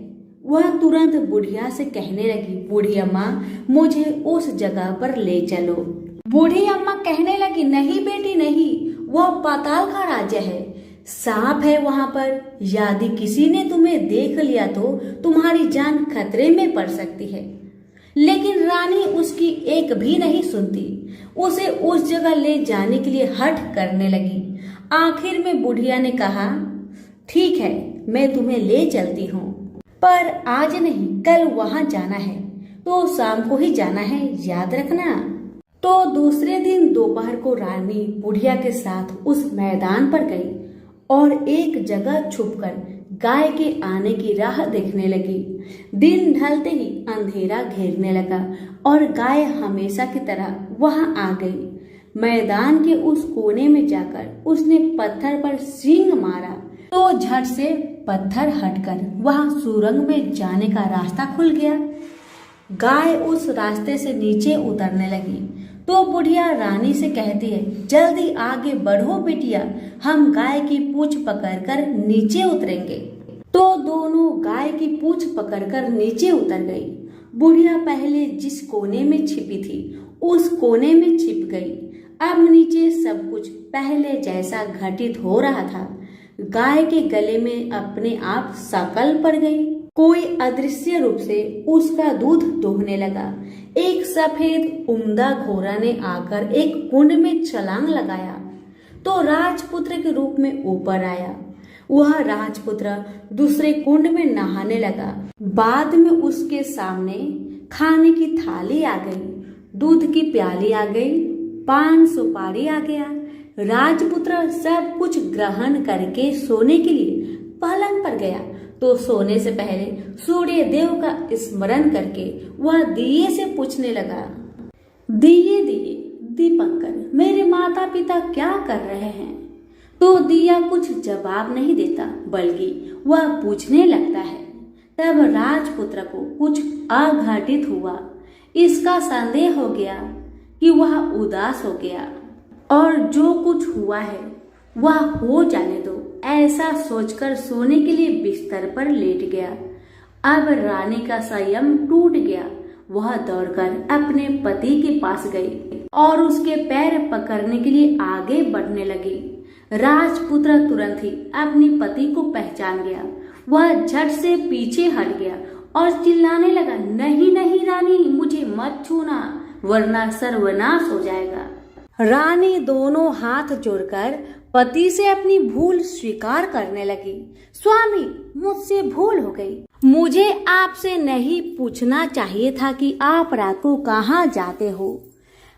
वह तुरंत बुढ़िया से कहने लगी, बूढ़ी अम्मा मुझे उस जगह पर ले चलो। बूढ़ी अम्मा कहने लगी, नहीं बेटी नहीं, वह पाताल का राज्य है, सांप है वहां पर। यदि किसी ने तुम्हें देख लिया तो तुम्हारी जान खतरे में पड़ सकती है। लेकिन रानी उसकी एक भी नहीं सुनती, उसे उस जगह ले जाने के लिए हठ करने लगी। आखिर में बुढ़िया ने कहा, ठीक है मैं तुम्हें ले चलती हूँ, पर आज नहीं कल वहां जाना है, तो शाम को ही जाना है, याद रखना। तो दूसरे दिन दोपहर को रानी बुढ़िया के साथ उस मैदान पर गई और एक जगह छुपकर गाय के आने की राह देखने लगी। दिन ढलते ही अंधेरा घेरने लगा और गाय हमेशा की तरह वहां आ गई। मैदान के उस कोने में जाकर उसने पत्थर पर सींग मारा तो झट से पत्थर हटकर वहां सुरंग में जाने का रास्ता खुल गया। गाय उस रास्ते से नीचे उतरने लगी तो बुढ़िया रानी से कहती है, जल्दी आगे बढ़ो बिटिया, हम गाय की पूंछ पकड़कर नीचे उतरेंगे। तो दोनों गाय की पूंछ पकड़कर नीचे उतर गई। बुढ़िया पहले जिस कोने में छिपी थी उस कोने में छिप गई। अब नीचे सब कुछ पहले जैसा घटित हो रहा था। गाय के गले में अपने आप शकल पड़ गई। कोई अदृश्य रूप से उसका दूध दोहने लगा। एक सफेद उम्दा घोड़ा ने आकर एक कुंड में छलांग लगाया तो राजपुत्र के रूप में ऊपर आया। वह राजपुत्र दूसरे कुंड में नहाने लगा। बाद में उसके सामने खाने की थाली आ गई, दूध की प्याली आ गई, पान सुपारी आ गया। राजपुत्र सब कुछ ग्रहण करके सोने के लिए पलंग पर गया तो सोने से पहले सूर्य देव का स्मरण करके वह दिए से पूछने लगा, दिए दिए दीपंकर, मेरे माता पिता क्या कर रहे हैं? तो दिया कुछ जवाब नहीं देता बल्कि वह पूछने लगता है। तब राजपुत्र को कुछ अघटित हुआ। इसका संदेह हो गया कि वह उदास हो गया और जो कुछ हुआ है वह हो जाने दो, ऐसा सोचकर सोने के लिए बिस्तर पर लेट गया। अब रानी का संयम टूट गया। वह दौड़कर अपने पति के पास गई और उसके पैर पकड़ने के लिए आगे बढ़ने लगी। राजपुत्र तुरंत ही अपने पति को पहचान गया। वह झट से पीछे हट गया और चिल्लाने लगा, नहीं नहीं रानी, मुझे मत छूना वरना सर्वनाश हो जाएगा। रानी दोनों हाथ जोड़कर पति से अपनी भूल स्वीकार करने लगी। स्वामी, मुझसे भूल हो गई। मुझे आपसे नहीं पूछना चाहिए था कि आप रात को कहाँ जाते हो।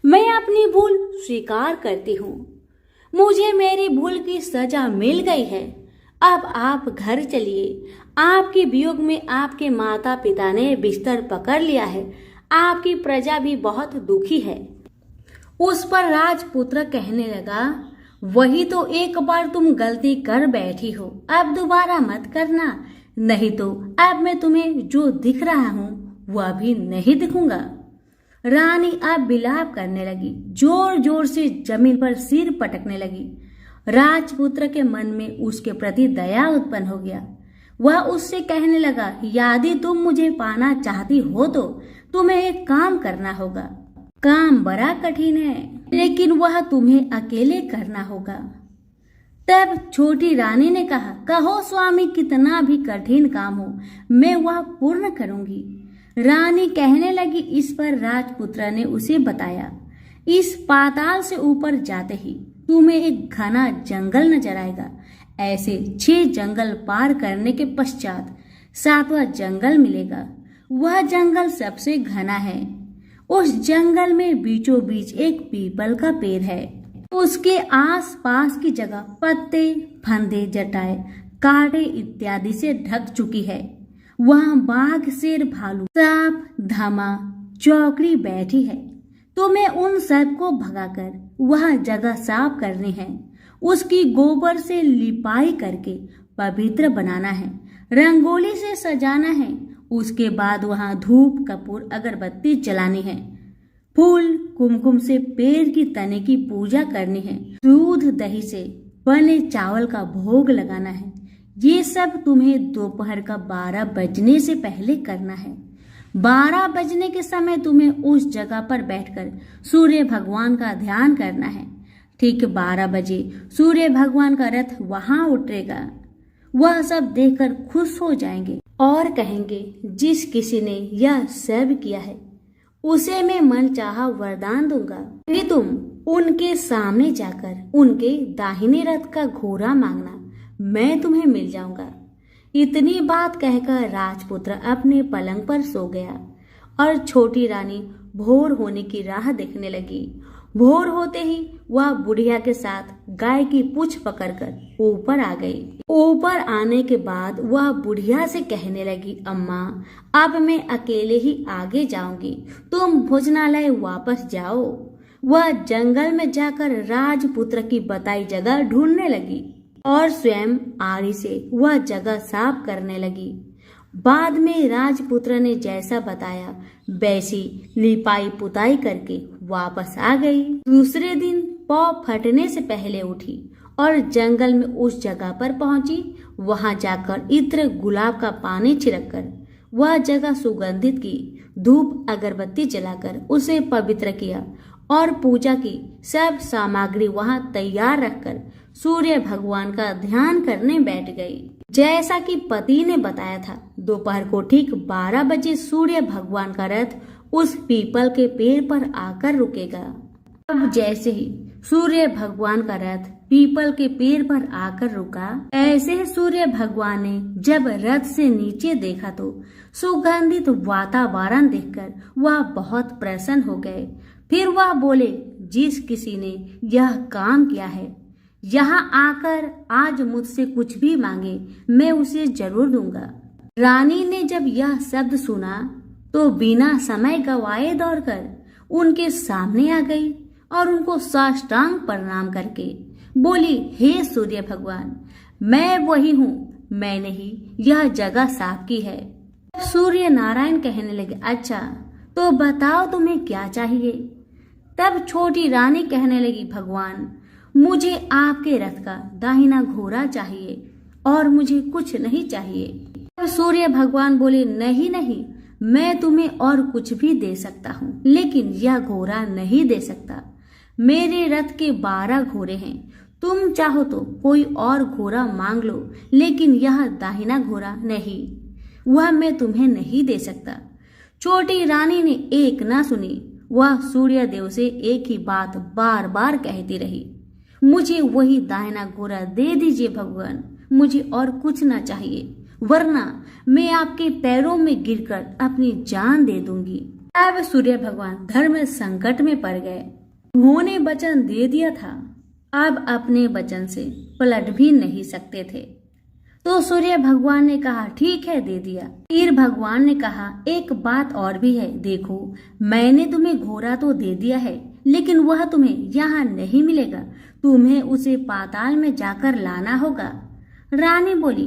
मैं अपनी भूल स्वीकार करती हूँ। मुझे मेरी भूल की सजा मिल गई है। अब आप घर चलिए। आपके वियोग में आपके माता पिता ने बिस्तर पकड़ लिया है। आपकी प्रजा भी बहुत दुखी है। उस पर राजपुत्र कहने लगा, वही तो एक बार तुम गलती कर बैठी हो, अब दोबारा मत करना, नहीं तो अब मैं तुम्हें जो दिख रहा हूँ वह भी नहीं दिखूंगा। रानी अब विलाप करने लगी, जोर जोर से जमीन पर सिर पटकने लगी। राजपुत्र के मन में उसके प्रति दया उत्पन्न हो गया। वह उससे कहने लगा, यदि तुम मुझे पाना चाहती हो तो तुम्हें एक काम करना होगा। काम बड़ा कठिन है, लेकिन वह तुम्हें अकेले करना होगा। तब छोटी रानी ने कहा, कहो स्वामी, कितना भी कठिन काम हो मैं वह पूर्ण करूंगी। रानी कहने लगी। इस पर राजपुत्र ने उसे बताया, इस पाताल से ऊपर जाते ही तुम्हें एक घना जंगल नजर आएगा। ऐसे 6 जंगल पार करने के पश्चात 7वां जंगल मिलेगा। वह जंगल सबसे घना है। उस जंगल में बीचों बीच एक पीपल का पेड़ है। उसके आस पास की जगह पत्ते, फंदे, जटाएं, कांटे इत्यादि से ढक चुकी है। वहाँ बाघ, शेर, भालू, सांप, धामा, चौकड़ी बैठी है। तुम्हें उन सब को भगाकर वह जगह साफ करनी है। उसकी गोबर से लिपाई करके पवित्र बनाना है। रंगोली से सजाना है। उसके बाद वहाँ धूप, कपूर, अगरबत्ती जलानी है। फूल, कुमकुम से पेड़ की तने की पूजा करनी है। दूध, दही से बने चावल का भोग लगाना है। ये सब तुम्हें दोपहर का 12 बजने से पहले करना है। 12 बजने के समय तुम्हें उस जगह पर बैठकर सूर्य भगवान का ध्यान करना है। ठीक 12 बजे सूर्य भगवान का रथ वहां उतरेगा। वह सब देखकर खुश हो जाएंगे और कहेंगे, जिस किसी ने यह सब किया है उसे मैं मनचाहा वरदान दूंगा। फिर तुम उनके सामने जाकर उनके दाहिने रथ का घोड़ा मांगना, मैं तुम्हें मिल जाऊंगा। इतनी बात कहकर राजपुत्र अपने पलंग पर सो गया और छोटी रानी भोर होने की राह देखने लगी। भोर होते ही वह बुढ़िया के साथ गाय की पूंछ पकड़कर ऊपर आ गई। ऊपर आने के बाद वह बुढ़िया से कहने लगी, अम्मा, अब मैं अकेले ही आगे जाऊंगी, तुम भोजनालय वापस जाओ। वह जंगल में जाकर राजपुत्र की बताई जगह ढूंढने लगी और स्वयं आरी से वह जगह साफ करने लगी। बाद में राजपुत्र ने जैसा बताया वैसी लिपाई पुताई करके वापस आ गई। दूसरे दिन पौ फटने से पहले उठी और जंगल में उस जगह पर पहुंची। वहां जाकर इत्र, गुलाब का पानी छिड़ककर वह जगह सुगंधित की। धूप, अगरबत्ती जलाकर उसे पवित्र किया और पूजा की सब सामग्री वहां तैयार रखकर सूर्य भगवान का ध्यान करने बैठ गई। जैसा कि पति ने बताया था, दोपहर को ठीक 12 बजे सूर्य भगवान का रथ उस पीपल के पेड़ पर आकर रुकेगा। अब जैसे ही सूर्य भगवान का रथ पीपल के पेड़ पर आकर रुका, ऐसे ही सूर्य भगवान ने जब रथ से नीचे देखा तो सुगंधित वातावरण देखकर वह बहुत प्रसन्न हो गए। फिर वह बोले, जिस किसी ने यह काम किया है, यहाँ आकर आज मुझसे कुछ भी मांगे, मैं उसे जरूर दूंगा। रानी ने जब यह शब्द सुना तो बिना समय गवाए दौड़कर उनके सामने आ गई और उनको साष्टांग प्रणाम करके बोली, हे सूर्य भगवान, मैं वही हूँ, मैंने ही यह जगह साफ की है। सूर्य नारायण कहने लगे, अच्छा तो बताओ तुम्हें क्या चाहिए। तब छोटी रानी कहने लगी, भगवान, मुझे आपके रथ का दाहिना घोड़ा चाहिए और मुझे कुछ नहीं चाहिए। तब सूर्य भगवान बोले, नहीं नहीं, मैं तुम्हें और कुछ भी दे सकता हूँ, लेकिन यह घोड़ा नहीं दे सकता। मेरे रथ के 12 घोड़े हैं, तुम चाहो तो कोई और घोड़ा मांग लो, लेकिन यह दाहिना घोड़ा नहीं, वह मैं तुम्हें नहीं दे सकता। छोटी रानी ने एक न सुनी। वह सूर्य देव से एक ही बात बार बार कहती रही, मुझे वही दाहिना घोड़ा दे दीजिए भगवान, मुझे और कुछ ना चाहिए, वरना मैं आपके पैरों में गिरकर अपनी जान दे दूंगी। अब सूर्य भगवान धर्म संकट में पड़ गए। उन्होंने वचन दे दिया था, अब अपने वचन से पलट भी नहीं सकते थे। तो सूर्य भगवान ने कहा, ठीक है, दे दिया। फिर भगवान ने कहा, एक बात और भी है, देखो मैंने तुम्हें घोड़ा तो दे दिया है, लेकिन वह तुम्हें यहाँ नहीं मिलेगा, तुम्हें उसे पाताल में जाकर लाना होगा। रानी बोली,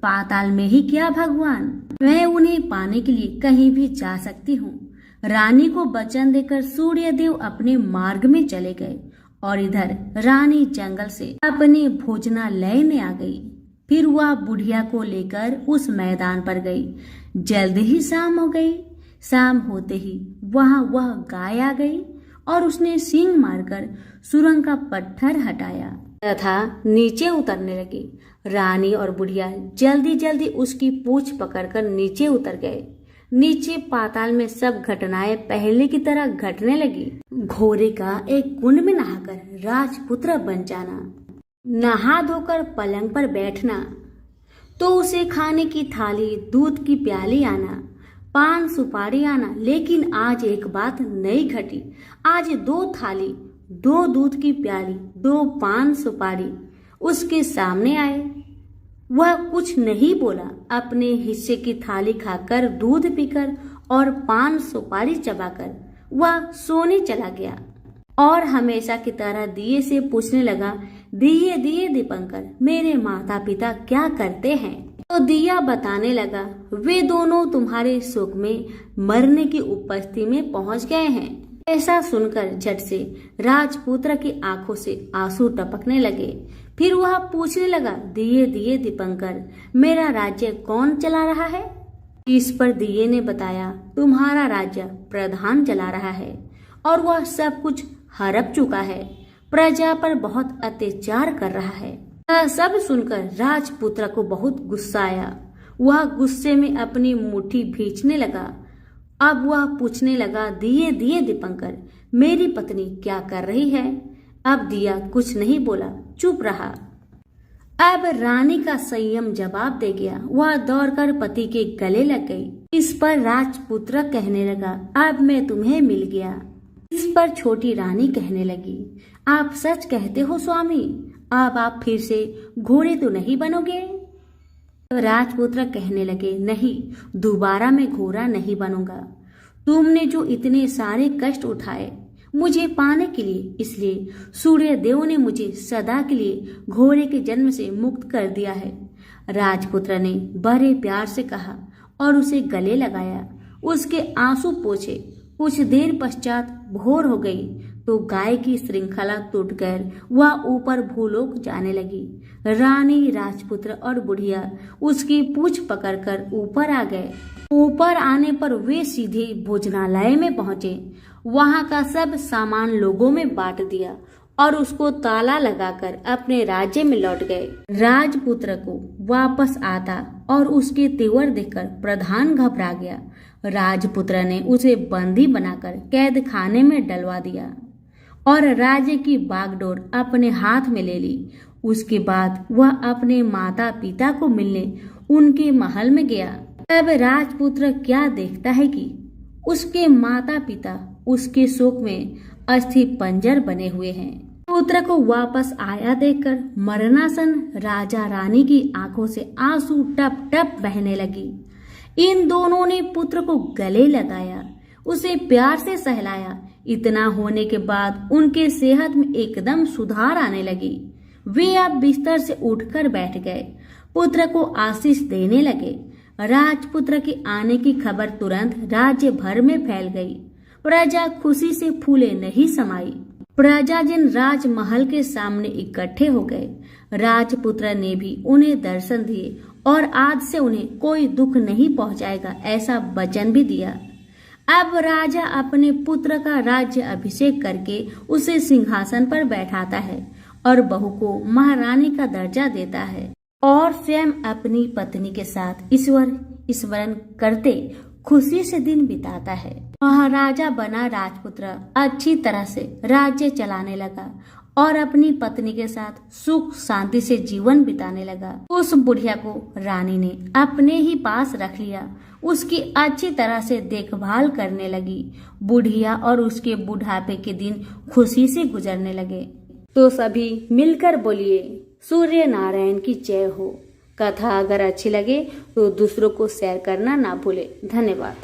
पाताल में ही क्या भगवान, मैं उन्हें पाने के लिए कहीं भी जा सकती हूँ। रानी को वचन देकर सूर्य देव अपने मार्ग में चले गए और इधर रानी जंगल से अपने भोजनालय में आ गई। फिर वह बुढ़िया को लेकर उस मैदान पर गई। जल्द ही शाम हो गई। शाम होते ही वहां वह गाय आ गई और उसने सींग मारकर सुरंग का पत्थर हटाया तथा नीचे उतरने लगी। रानी और बुढ़िया जल्दी जल्दी उसकी पूंछ पकड़कर नीचे उतर गए। नीचे पाताल में सब घटनाएं पहले की तरह घटने लगी। घोड़े का एक कुंड में नहाकर राजपुत्र बन जाना, नहा धोकर पलंग पर बैठना, तो उसे खाने की थाली, दूध की प्याली आना, पान सुपारी आना। लेकिन आज एक बात नई घटी। आज 2 थाली, 2 दूध की प्याली, 2 पान सुपारी उसके सामने आए। वह कुछ नहीं बोला। अपने हिस्से की थाली खाकर, दूध पीकर और पान सुपारी चबाकर वह सोने चला गया और हमेशा की तरह दिए से पूछने लगा, दिए दिए दीपंकर, मेरे माता पिता क्या करते हैं? तो दिया बताने लगा, वे दोनों तुम्हारे शोक में मरने की उपस्थिति में पहुंच गए हैं। ऐसा सुनकर झट से राजपुत्र की आंखों से आंसू टपकने लगे। फिर वह पूछने लगा, दिए दिए दीपंकर, मेरा राज्य कौन चला रहा है? इस पर दिए ने बताया, तुम्हारा राज्य प्रधान चला रहा है और वह सब कुछ हड़प चुका है, प्रजा पर बहुत अत्याचार कर रहा है। यह सब सुनकर राजपुत्र को बहुत गुस्सा आया। वह गुस्से में अपनी मुट्ठी भींचने लगा। अब वह पूछने लगा, दिए दिए दीपंकर, मेरी पत्नी क्या कर रही है? अब दिया कुछ नहीं बोला, चुप रहा। अब रानी का संयम जवाब दे गया। वह दौड़कर पति के गले लग गई। इस पर राजपुत्र कहने लगा, अब मैं तुम्हें मिल गया। इस पर छोटी रानी कहने लगी, आप सच कहते हो स्वामी, अब आप फिर से घोड़े तो नहीं बनोगे? तो राजपुत्र कहने लगे, नहीं, दोबारा मैं घोड़ा नहीं बनूंगा। तुमने जो इतने सारे कष्ट उठाए मुझे पाने के लिए, इसलिए सूर्य देव ने मुझे सदा के लिए घोड़े के जन्म से मुक्त कर दिया है। राजपुत्र ने बड़े प्यार से कहा और उसे गले लगाया, उसके आंसू पोंछे। कुछ देर पश्चात भोर हो गई तो गाय की श्रृंखला टूटकर वह ऊपर भूलोक जाने लगी। रानी, राजपुत्र और बुढ़िया उसकी पूंछ पकड़कर ऊपर आ गए। ऊपर आने पर वे सीधे भोजनालय में पहुंचे। वहां का सब सामान लोगों में बांट दिया और उसको ताला लगाकर अपने राज्य में लौट गए। राजपुत्र को वापस आता और उसके तेवर देखकर प्रधान घबरा गया। राजपुत्र ने उसे बंदी बनाकर कैद खाने में डलवा दिया और राज्य की बागडोर अपने हाथ में ले ली। उसके बाद वह अपने माता पिता को मिलने उनके महल में गया। तब राजपुत्र क्या देखता है कि उसके माता पिता उसके शोक में अस्थि पंजर बने हुए हैं। पुत्र को वापस आया देखकर मरणासन राजा रानी की आंखों से आंसू टप टप बहने लगी। इन दोनों ने पुत्र को गले लगाया, उसे प्यार से सहलाया। इतना होने के बाद उनके सेहत में एकदम सुधार आने लगी। वे अब बिस्तर से उठकर बैठ गए, पुत्र को आशीष देने लगे। राजपुत्र के आने की खबर तुरंत राज्य भर में फैल गई। प्रजा खुशी से फूले नहीं समाई। प्रजाजन राजमहल के सामने इकट्ठे हो गए। राजपुत्र ने भी उन्हें दर्शन दिए और आज से उन्हें कोई दुख नहीं पहुंचाएगा, ऐसा वचन भी दिया। अब राजा अपने पुत्र का राज्य अभिषेक करके उसे सिंहासन पर बैठाता है और बहू को महारानी का दर्जा देता है और स्वयं अपनी पत्नी के साथ ईश्वर स्मरण करते खुशी से दिन बिताता है। महाराजा बना राजपुत्र अच्छी तरह से राज्य चलाने लगा और अपनी पत्नी के साथ सुख शांति से जीवन बिताने लगा। उस बुढ़िया को रानी ने अपने ही पास रख लिया, उसकी अच्छी तरह से देखभाल करने लगी। बुढ़िया और उसके बुढ़ापे के दिन खुशी से गुजरने लगे। तो सभी मिलकर बोलिए, सूर्य नारायण की जय हो। कथा अगर अच्छी लगे तो दूसरों को शेयर करना ना भूले। धन्यवाद।